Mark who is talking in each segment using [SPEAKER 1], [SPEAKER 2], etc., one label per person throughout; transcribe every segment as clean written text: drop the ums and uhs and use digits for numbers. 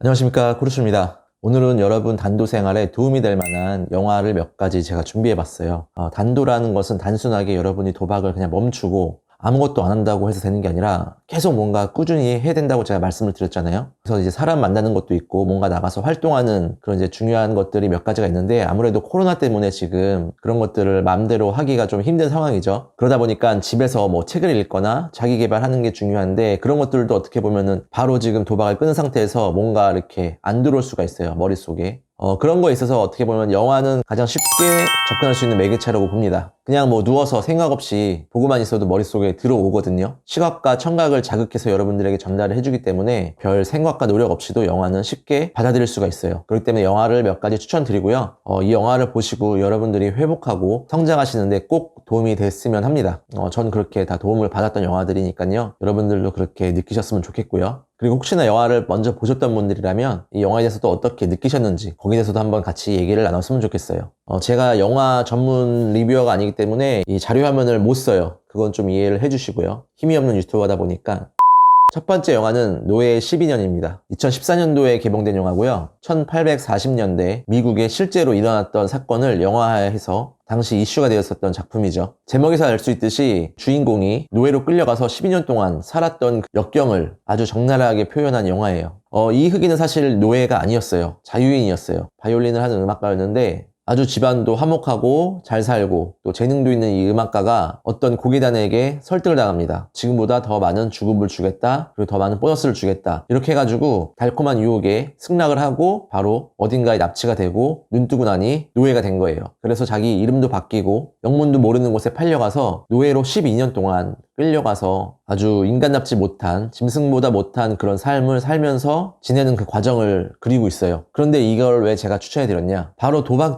[SPEAKER 1] 안녕하십니까, 쿠루슈입니다. 오늘은 여러분 단도 생활에 도움이 될 만한 영화를 몇 가지 제가 준비해 봤어요. 단도라는 것은 단순하게 여러분이 도박을 그냥 멈추고 아무것도 안 한다고 해서 되는 게 아니라 계속 뭔가 꾸준히 해야 된다고 제가 말씀을 드렸잖아요. 그래서 이제 사람 만나는 것도 있고 뭔가 나가서 활동하는 그런 이제 중요한 것들이 몇 가지가 있는데, 아무래도 코로나 때문에 지금 그런 것들을 마음대로 하기가 좀 힘든 상황이죠. 그러다 보니까 집에서 뭐 책을 읽거나 자기 개발하는 게 중요한데, 그런 것들도 어떻게 보면은 바로 지금 도박을 끊은 상태에서 뭔가 이렇게 안 들어올 수가 있어요, 머릿속에. 그런 거에 있어서 어떻게 보면 영화는 가장 쉽게 접근할 수 있는 매개체라고 봅니다. 그냥 뭐 누워서 생각 없이 보고만 있어도 머릿속에 들어오거든요. 시각과 청각을 자극해서 여러분들에게 전달을 해주기 때문에 별 생각과 노력 없이도 영화는 쉽게 받아들일 수가 있어요. 그렇기 때문에 영화를 몇 가지 추천드리고요. 이 영화를 보시고 여러분들이 회복하고 성장하시는데 꼭 도움이 됐으면 합니다. 전 그렇게 다 도움을 받았던 영화들이니까요. 여러분들도 그렇게 느끼셨으면 좋겠고요. 그리고 혹시나 영화를 먼저 보셨던 분들이라면 이 영화에 대해서도 어떻게 느끼셨는지 거기에 대해서도 한번 같이 얘기를 나눴으면 좋겠어요. 제가 영화 전문 리뷰어가 아니기 때문에 이 자료 화면을 못 써요. 그건 좀 이해를 해주시고요. 힘이 없는 유튜버다 보니까. 첫 번째 영화는 노예 12년입니다. 2014년도에 개봉된 영화고요. 1840년대 미국에 실제로 일어났던 사건을 영화화해서 당시 이슈가 되었었던 작품이죠. 제목에서 알 수 있듯이 주인공이 노예로 끌려가서 12년 동안 살았던 그 역경을 아주 적나라하게 표현한 영화예요. 이 흑인은 사실 노예가 아니었어요. 자유인이었어요. 바이올린을 하는 음악가였는데 아주 집안도 화목하고 잘 살고 또 재능도 있는 이 음악가가 어떤 고계단에게 설득을 당합니다. 지금보다 더 많은 주급을 주겠다, 그리고 더 많은 보너스를 주겠다, 이렇게 해가지고 달콤한 유혹에 승낙을 하고 바로 어딘가에 납치가 되고 눈 뜨고 나니 노예가 된 거예요. 그래서 자기 이름도 바뀌고 영문도 모르는 곳에 팔려가서 노예로 12년 동안 끌려가서 아주 인간답지 못한, 짐승보다 못한 그런 삶을 살면서 지내는 그 과정을 그리고 있어요. 그런데 이걸 왜 제가 추천해드렸냐? 바로 도박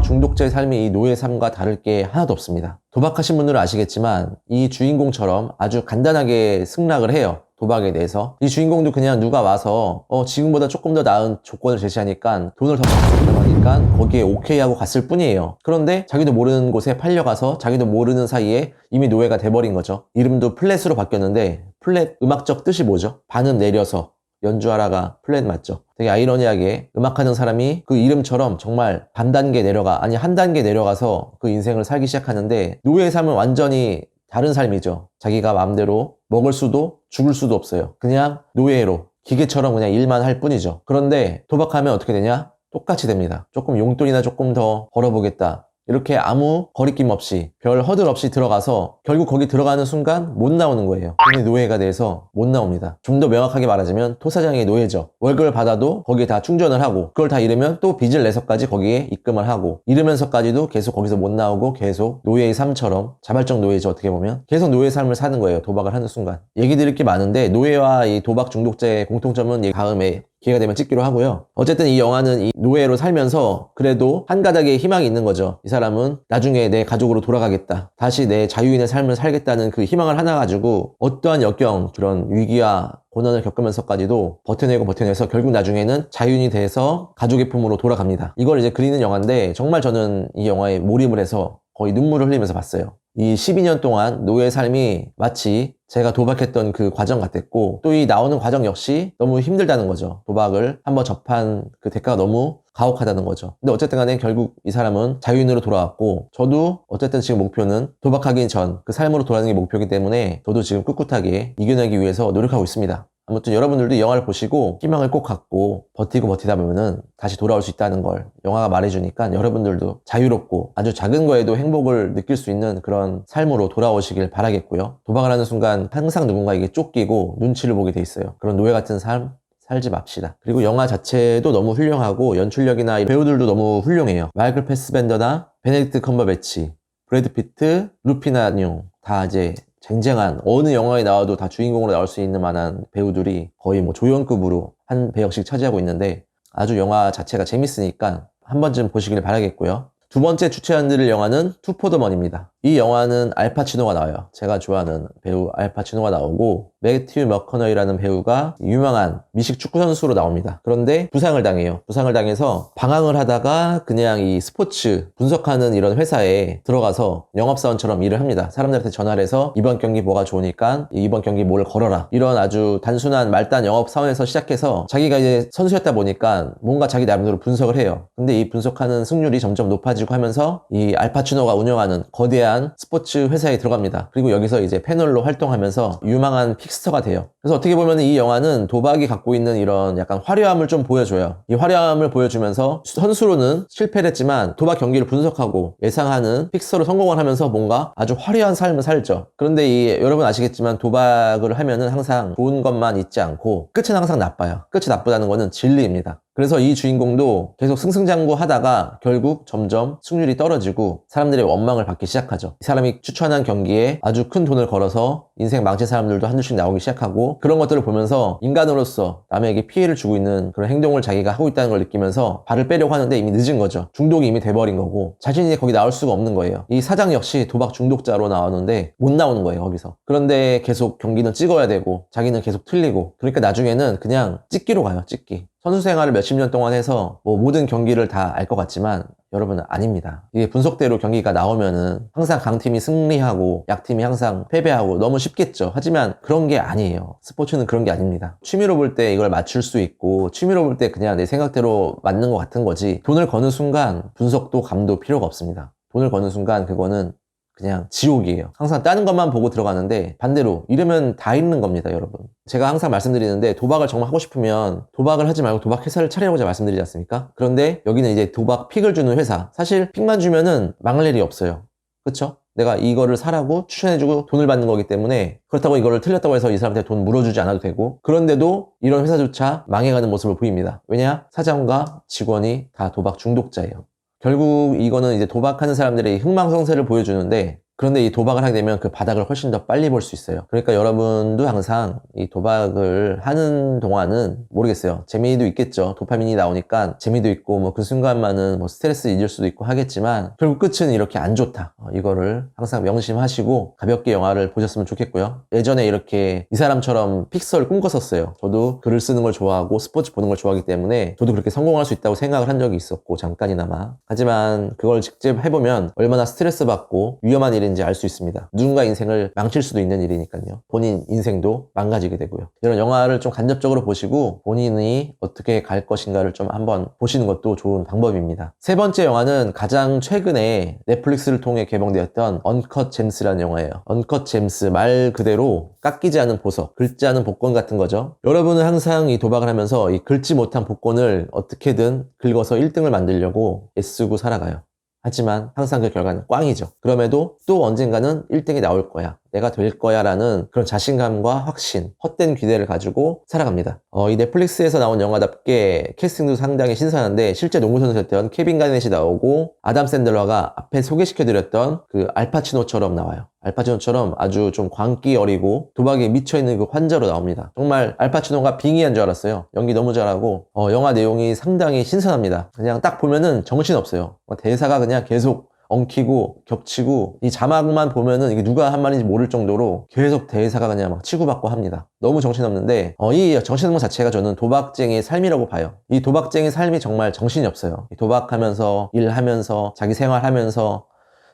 [SPEAKER 1] 중독자의 삶이 이 노예 삶과 다를 게 하나도 없습니다. 도박하신 분들은 아시겠지만 이 주인공처럼 아주 간단하게 승낙을 해요. 도박에 대해서. 이 주인공도 그냥 누가 와서 지금보다 조금 더 나은 조건을 제시하니까 돈을 더 받겠다고 하니까 거기에 오케이 하고 갔을 뿐이에요. 그런데 자기도 모르는 곳에 팔려가서 자기도 모르는 사이에 이미 노예가 돼버린 거죠. 이름도 플랫으로 바뀌었는데, 플랫 음악적 뜻이 뭐죠? 반음 내려서 연주하라가 플랫 맞죠? 되게 아이러니하게 음악하는 사람이 그 이름처럼 정말 반 단계 내려가, 아니 한 단계 내려가서 그 인생을 살기 시작하는데, 노예의 삶은 완전히 다른 삶이죠. 자기가 마음대로 먹을 수도 죽을 수도 없어요. 그냥 노예로 기계처럼 그냥 일만 할 뿐이죠. 그런데 도박하면 어떻게 되냐? 똑같이 됩니다. 조금 용돈이나 조금 더 벌어보겠다, 이렇게 아무 거리낌 없이 별 허들 없이 들어가서 결국 거기 들어가는 순간 못 나오는 거예요. 돈이 노예가 돼서 못 나옵니다. 좀 더 명확하게 말하자면 토사장의 노예죠. 월급을 받아도 거기에 다 충전을 하고, 그걸 다 잃으면 또 빚을 내서까지 거기에 입금을 하고, 잃으면서까지도 계속 거기서 못 나오고 계속 노예의 삶처럼, 자발적 노예죠. 어떻게 보면 계속 노예 삶을 사는 거예요. 도박을 하는 순간. 얘기 드릴 게 많은데 노예와 이 도박 중독자의 공통점은 다음에 기회가 되면 찍기로 하고요. 어쨌든 이 영화는 이 노예로 살면서 그래도 한 가닥의 희망이 있는 거죠. 이 사람은 나중에 내 가족으로 돌아가겠다, 다시 내 자유인의 삶을 살겠다는 그 희망을 하나 가지고 어떠한 역경, 그런 위기와 고난을 겪으면서까지도 버텨내서 결국 나중에는 자유인이 돼서 가족의 품으로 돌아갑니다. 이걸 이제 그리는 영화인데, 정말 저는 이 영화에 몰입을 해서 거의 눈물을 흘리면서 봤어요. 이 12년 동안 노예의 삶이 마치 제가 도박했던 그 과정 같았고, 또 이 나오는 과정 역시 너무 힘들다는 거죠. 도박을 한번 접한 그 대가가 너무 가혹하다는 거죠. 근데 어쨌든 간에 결국 이 사람은 자유인으로 돌아왔고, 저도 어쨌든 지금 목표는 도박하기 전 그 삶으로 돌아가는 게 목표이기 때문에 저도 지금 꿋꿋하게 이겨내기 위해서 노력하고 있습니다. 아무튼 여러분들도 이 영화를 보시고 희망을 꼭 갖고 버티다 보면은 다시 돌아올 수 있다는 걸 영화가 말해주니까, 여러분들도 자유롭고 아주 작은 거에도 행복을 느낄 수 있는 그런 삶으로 돌아오시길 바라겠고요. 도박을 하는 순간 항상 누군가에게 쫓기고 눈치를 보게 돼 있어요. 그런 노예 같은 삶 살지 맙시다. 그리고 영화 자체도 너무 훌륭하고 연출력이나 배우들도 너무 훌륭해요. 마이클 패스벤더나 베네딕트 컴버배치, 브래드 피트, 루피나 뇽, 다 이제 쟁쟁한, 어느 영화에 나와도 다 주인공으로 나올 수 있는 만한 배우들이 거의 뭐 조연급으로 한 배역씩 차지하고 있는데, 아주 영화 자체가 재밌으니까 한 번쯤 보시길 바라겠고요. 두 번째 추천드릴 영화는 투포더먼입니다. 이 영화는 알파치노가 나와요. 제가 좋아하는 배우 알파치노가 나오고 매튜 머커너이라는 배우가 유명한 미식 축구 선수로 나옵니다. 그런데 부상을 당해요. 부상을 당해서 방황을 하다가 그냥 이 스포츠 분석하는 이런 회사에 들어가서 영업사원처럼 일을 합니다. 사람들한테 전화를 해서 이번 경기 뭐가 좋으니까 이번 경기 뭘 걸어라. 이런 아주 단순한 말단 영업사원에서 시작해서 자기가 이제 선수였다 보니까 뭔가 자기 나름대로 분석을 해요. 근데 이 분석하는 승률이 점점 높아지고 하면서 이 알파치노가 운영하는 거대한 스포츠 회사에 들어갑니다. 그리고 여기서 이제 패널로 활동하면서 유망한 픽스터가 돼요. 그래서 어떻게 보면 이 영화는 도박이 갖고 있는 이런 약간 화려함을 좀 보여줘요. 이 화려함을 보여주면서 선수로는 실패를 했지만 도박 경기를 분석하고 예상하는 픽스터로 성공을 하면서 뭔가 아주 화려한 삶을 살죠. 그런데 여러분 아시겠지만 도박을 하면은 항상 좋은 것만 있지 않고 끝은 항상 나빠요. 끝이 나쁘다는 거는 진리입니다. 그래서 이 주인공도 계속 승승장구 하다가 결국 점점 승률이 떨어지고 사람들의 원망을 받기 시작하죠. 이 사람이 추천한 경기에 아주 큰 돈을 걸어서 인생 망친 사람들도 한둘씩 나오기 시작하고 그런 것들을 보면서 인간으로서 남에게 피해를 주고 있는 그런 행동을 자기가 하고 있다는 걸 느끼면서 발을 빼려고 하는데 이미 늦은 거죠. 중독이 이미 돼버린 거고 자신이 거기 나올 수가 없는 거예요. 이 사장 역시 도박 중독자로 나오는데 못 나오는 거예요, 거기서. 그런데 계속 경기는 찍어야 되고 자기는 계속 틀리고 그러니까 나중에는 그냥 찍기로 가요, 찍기. 선수 생활을 몇십 년 동안 해서 모든 경기를 다 알 것 같지만 여러분은 아닙니다. 이게 분석대로 경기가 나오면은 항상 강팀이 승리하고 약팀이 항상 패배하고 너무 쉽겠죠. 하지만 그런 게 아니에요. 스포츠는 그런 게 아닙니다. 취미로 볼 때 이걸 맞출 수 있고 취미로 볼 때 그냥 내 생각대로 맞는 것 같은 거지 돈을 거는 순간 분석도 감도 필요가 없습니다. 돈을 거는 순간 그거는 그냥 지옥이에요. 항상 다른 것만 보고 들어가는데 반대로 이러면 다 잃는 겁니다, 여러분. 제가 항상 말씀드리는데 도박을 정말 하고 싶으면 도박을 하지 말고 도박 회사를 차리라고 제가 말씀드리지 않습니까? 그런데 여기는 이제 도박 픽을 주는 회사. 사실 픽만 주면은 망할 일이 없어요. 그쵸? 내가 이거를 사라고 추천해주고 돈을 받는 거기 때문에 그렇다고 이거를 틀렸다고 해서 이 사람한테 돈 물어주지 않아도 되고 그런데도 이런 회사조차 망해가는 모습을 보입니다. 왜냐? 사장과 직원이 다 도박 중독자예요. 결국 이거는 이제 도박하는 사람들의 흥망성쇠를 보여주는데 그런데 이 도박을 하게 되면 그 바닥을 훨씬 더 빨리 볼 수 있어요. 그러니까 여러분도 항상 이 도박을 하는 동안은 모르겠어요. 재미도 있겠죠. 도파민이 나오니까 재미도 있고 뭐 그 순간만은 뭐 스트레스 잊을 수도 있고 하겠지만 결국 끝은 이렇게 안 좋다. 이거를 항상 명심하시고 가볍게 영화를 보셨으면 좋겠고요. 예전에 이렇게 이 사람처럼 픽서를 꿈꿨었어요. 저도 글을 쓰는 걸 좋아하고 스포츠 보는 걸 좋아하기 때문에 저도 그렇게 성공할 수 있다고 생각을 한 적이 있었고 잠깐이나마. 하지만 그걸 직접 해보면 얼마나 스트레스 받고 위험한 일인지 알 수 있습니다. 누군가 인생을 망칠 수도 있는 일이니까요. 본인 인생도 망가지게 되고요. 이런 영화를 좀 간접적으로 보시고 본인이 어떻게 갈 것인가를 좀 한번 보시는 것도 좋은 방법입니다. 세 번째 영화는 가장 최근에 넷플릭스를 통해 개봉되었던 언컷 잼스라는 영화예요. 언컷 잼스 말 그대로 깎이지 않은 보석, 긁지 않은 복권 같은 거죠. 여러분은 항상 이 도박을 하면서 이 긁지 못한 복권을 어떻게든 긁어서 1등을 만들려고 애쓰고 살아가요. 하지만 항상 그 결과는 꽝이죠. 그럼에도 또 언젠가는 1등이 나올 거야. 내가 될 거야 라는 그런 자신감과 확신, 헛된 기대를 가지고 살아갑니다. 이 넷플릭스에서 나온 영화답게 캐스팅도 상당히 신선한데 실제 농구선수였던 케빈 가넷이 나오고 아담 샌들러가 앞에 소개시켜드렸던 그 알파치노처럼 나와요. 알파치노처럼 아주 좀 광기 어리고 도박에 미쳐있는 그 환자로 나옵니다. 정말 알파치노가 빙의한 줄 알았어요. 연기 너무 잘하고 영화 내용이 상당히 신선합니다. 그냥 딱 보면은 정신없어요. 대사가 그냥 계속 엉키고 겹치고 이 자막만 보면은 이게 누가 한 말인지 모를 정도로 계속 대사가 그냥 막 치고받고 합니다. 너무 정신없는데 이 정신없는 것 자체가 저는 도박쟁이의 삶이라고 봐요. 이 도박쟁이 삶이 정말 정신이 없어요. 도박하면서 일하면서 자기 생활하면서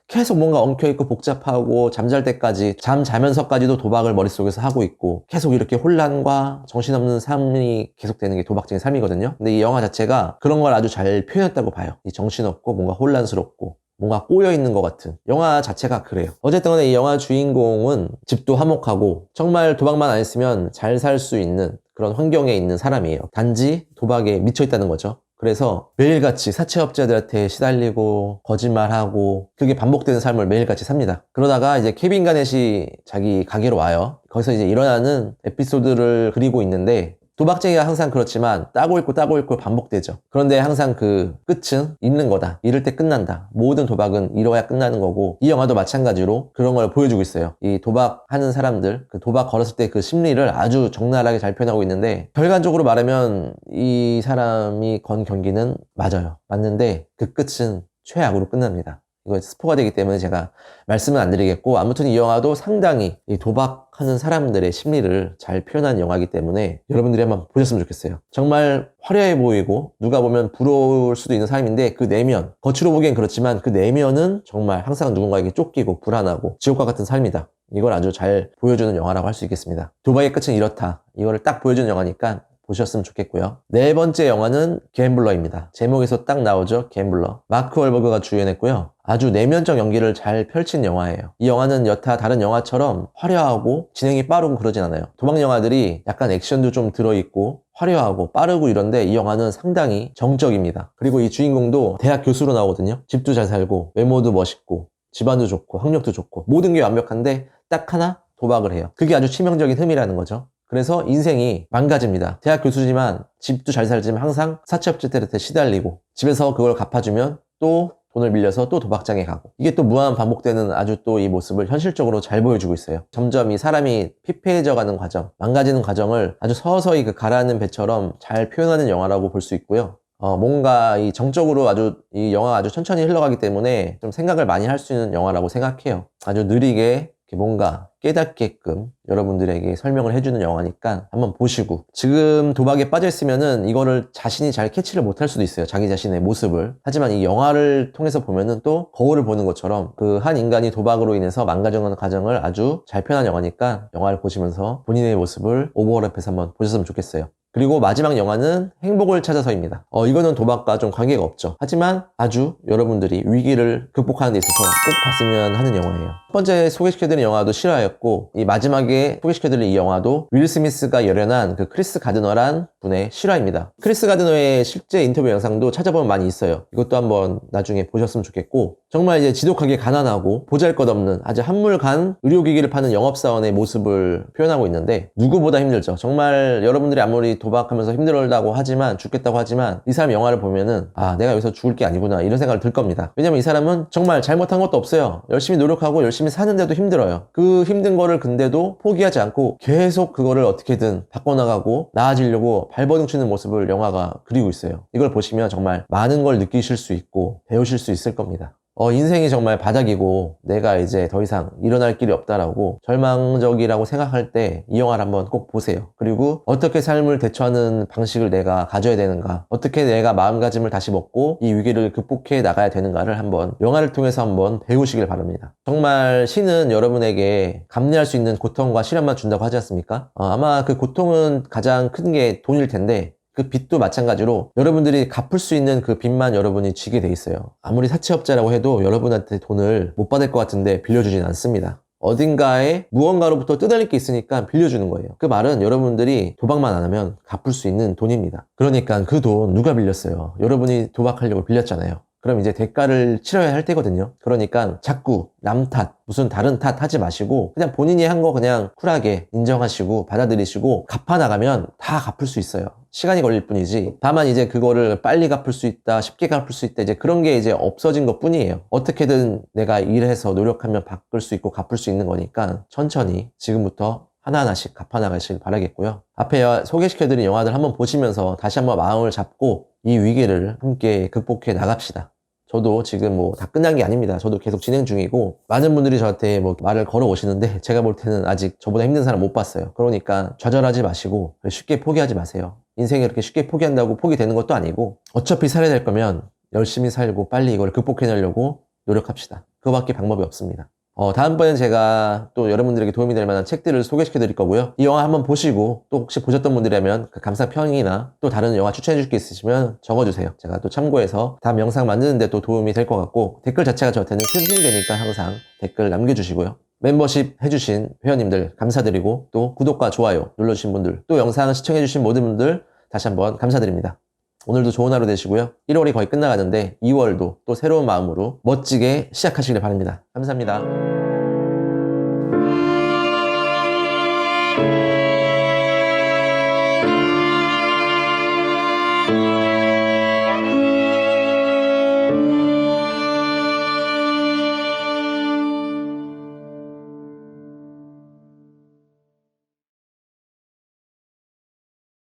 [SPEAKER 1] 계속 뭔가 엉켜있고 복잡하고 잠잘 때까지 잠 자면서까지도 도박을 머릿속에서 하고 있고 계속 이렇게 혼란과 정신없는 삶이 계속되는 게 도박쟁이 삶이거든요. 근데 이 영화 자체가 그런 걸 아주 잘 표현했다고 봐요. 이 정신없고 뭔가 혼란스럽고 뭔가 꼬여있는 것 같은 영화 자체가 그래요. 어쨌든 간에 이 영화 주인공은 집도 화목하고 정말 도박만 안 했으면 잘 살 수 있는 그런 환경에 있는 사람이에요. 단지 도박에 미쳐있다는 거죠. 그래서 매일같이 사채업자들한테 시달리고 거짓말하고 그게 반복되는 삶을 매일같이 삽니다. 그러다가 이제 케빈 가넷이 자기 가게로 와요. 거기서 이제 일어나는 에피소드를 그리고 있는데 도박쟁이가 항상 그렇지만 따고 있고 반복되죠. 그런데 항상 그 끝은 잃는 거다. 잃을 때 끝난다. 모든 도박은 잃어야 끝나는 거고 이 영화도 마찬가지로 그런 걸 보여주고 있어요. 이 도박하는 사람들, 그 도박 걸었을 때 그 심리를 아주 적나라하게 잘 표현하고 있는데 결과적으로 말하면 이 사람이 건 경기는 맞아요. 맞는데 그 끝은 최악으로 끝납니다. 이거 스포가 되기 때문에 제가 말씀은 안 드리겠고, 아무튼 이 영화도 상당히 이 도박하는 사람들의 심리를 잘 표현한 영화이기 때문에 여러분들이 한번 보셨으면 좋겠어요. 정말 화려해 보이고 누가 보면 부러울 수도 있는 삶인데, 그 내면, 겉으로 보기엔 그렇지만 그 내면은 정말 항상 누군가에게 쫓기고 불안하고 지옥과 같은 삶이다. 이걸 아주 잘 보여주는 영화라고 할 수 있겠습니다. 도박의 끝은 이렇다. 이거를 딱 보여주는 영화니까 보셨으면 좋겠고요. 네 번째 영화는 갬블러입니다. 제목에서 딱 나오죠. 갬블러. 마크 월버그가 주연했고요. 아주 내면적 연기를 잘 펼친 영화예요. 이 영화는 여타 다른 영화처럼 화려하고 진행이 빠르고 그러진 않아요. 도박 영화들이 약간 액션도 좀 들어있고 화려하고 빠르고 이런데, 이 영화는 상당히 정적입니다. 그리고 이 주인공도 대학 교수로 나오거든요. 집도 잘 살고 외모도 멋있고 집안도 좋고 학력도 좋고 모든 게 완벽한데 딱 하나 도박을 해요. 그게 아주 치명적인 흠이라는 거죠. 그래서 인생이 망가집니다. 대학 교수지만 집도 잘 살지만 항상 사채업자들한테 시달리고, 집에서 그걸 갚아주면 또 돈을 빌려서 또 도박장에 가고, 이게 또 무한 반복되는 아주 또 이 모습을 현실적으로 잘 보여주고 있어요. 점점 이 사람이 피폐해져가는 과정, 망가지는 과정을 아주 서서히 그 가라앉는 배처럼 잘 표현하는 영화라고 볼 수 있고요. 뭔가 이 정적으로 아주 이 영화가 아주 천천히 흘러가기 때문에 좀 생각을 많이 할 수 있는 영화라고 생각해요. 아주 느리게 뭔가 깨닫게끔 여러분들에게 설명을 해주는 영화니까 한번 보시고, 지금 도박에 빠져있으면은 이거를 자신이 잘 캐치를 못할 수도 있어요. 자기 자신의 모습을. 하지만 이 영화를 통해서 보면은 또 거울을 보는 것처럼 그 한 인간이 도박으로 인해서 망가져가는 과정을 아주 잘 표현한 영화니까 영화를 보시면서 본인의 모습을 오버랩해서 한번 보셨으면 좋겠어요. 그리고 마지막 영화는 행복을 찾아서입니다. 이거는 도박과 좀 관계가 없죠. 하지만 아주 여러분들이 위기를 극복하는 데 있어서 꼭 봤으면 하는 영화예요. 첫 번째 소개시켜드린 영화도 실화였고, 이 마지막에 소개시켜드린 이 영화도 윌 스미스가 열연한 그 크리스 가드너란 분의 실화입니다. 크리스 가드너의 실제 인터뷰 영상도 찾아보면 많이 있어요. 이것도 한번 나중에 보셨으면 좋겠고, 정말 이제 지독하게 가난하고 보잘것없는 아주 한물간 의료기기를 파는 영업사원의 모습을 표현하고 있는데, 누구보다 힘들죠. 정말 여러분들이 아무리 도박하면서 힘들다고 하지만, 죽겠다고 하지만, 이 사람 영화를 보면은 내가 여기서 죽을 게 아니구나 이런 생각을 들 겁니다. 왜냐면 이 사람은 정말 잘못한 것도 없어요. 열심히 노력하고 열심히 사는데도 힘들어요. 그 힘든 거를 근데도 포기하지 않고 계속 그거를 어떻게든 바꿔나가고 나아지려고 발버둥 치는 모습을 영화가 그리고 있어요. 이걸 보시면 정말 많은 걸 느끼실 수 있고 배우실 수 있을 겁니다. 인생이 정말 바닥이고 내가 이제 더 이상 일어날 길이 없다라고 절망적이라고 생각할 때 이 영화를 한번 꼭 보세요. 그리고 어떻게 삶을 대처하는 방식을 내가 가져야 되는가, 어떻게 내가 마음가짐을 다시 먹고 이 위기를 극복해 나가야 되는가를 한번 영화를 통해서 한번 배우시길 바랍니다. 정말 신은 여러분에게 감내할 수 있는 고통과 시련만 준다고 하지 않습니까? 아마 그 고통은 가장 큰 게 돈일 텐데, 그 빚도 마찬가지로 여러분들이 갚을 수 있는 그 빚만 여러분이 지게 돼 있어요. 아무리 사채업자라고 해도 여러분한테 돈을 못 받을 것 같은데 빌려주진 않습니다. 어딘가에 무언가로부터 뜯어낼 게 있으니까 빌려주는 거예요. 그 말은 여러분들이 도박만 안 하면 갚을 수 있는 돈입니다. 그러니까 그 돈 누가 빌렸어요? 여러분이 도박하려고 빌렸잖아요. 그럼 이제 대가를 치러야 할 때거든요. 그러니까 자꾸 남 탓, 무슨 다른 탓 하지 마시고 그냥 본인이 한 거 그냥 쿨하게 인정하시고 받아들이시고 갚아나가면 다 갚을 수 있어요. 시간이 걸릴 뿐이지. 다만 이제 그거를 빨리 갚을 수 있다, 쉽게 갚을 수 있다, 이제 그런 게 이제 없어진 것 뿐이에요. 어떻게든 내가 일해서 노력하면 바꿀 수 있고 갚을 수 있는 거니까 천천히 지금부터 하나하나씩 갚아나가시길 바라겠고요. 앞에 소개시켜드린 영화들 한번 보시면서 다시 한번 마음을 잡고 이 위기를 함께 극복해 나갑시다. 저도 지금 다 끝난 게 아닙니다. 저도 계속 진행 중이고, 많은 분들이 저한테 말을 걸어 오시는데 제가 볼 때는 아직 저보다 힘든 사람 못 봤어요. 그러니까 좌절하지 마시고 쉽게 포기하지 마세요. 인생이 그렇게 쉽게 포기한다고 포기되는 것도 아니고, 어차피 살아야 될 거면 열심히 살고 빨리 이걸 극복해내려고 노력합시다. 그거밖에 방법이 없습니다. 다음번엔 제가 또 여러분들에게 도움이 될 만한 책들을 소개시켜 드릴 거고요. 이 영화 한번 보시고 또 혹시 보셨던 분들이라면 그 감상평이나 또 다른 영화 추천해 줄 게 있으시면 적어주세요. 제가 또 참고해서 다음 영상 만드는데 또 도움이 될 것 같고, 댓글 자체가 저한테는 큰 힘이 되니까 항상 댓글 남겨주시고요. 멤버십 해주신 회원님들 감사드리고, 또 구독과 좋아요 눌러주신 분들, 또 영상 시청해주신 모든 분들 다시 한번 감사드립니다. 오늘도 좋은 하루 되시고요. 1월이 거의 끝나가는데 2월도 또 새로운 마음으로 멋지게 시작하시길 바랍니다. 감사합니다.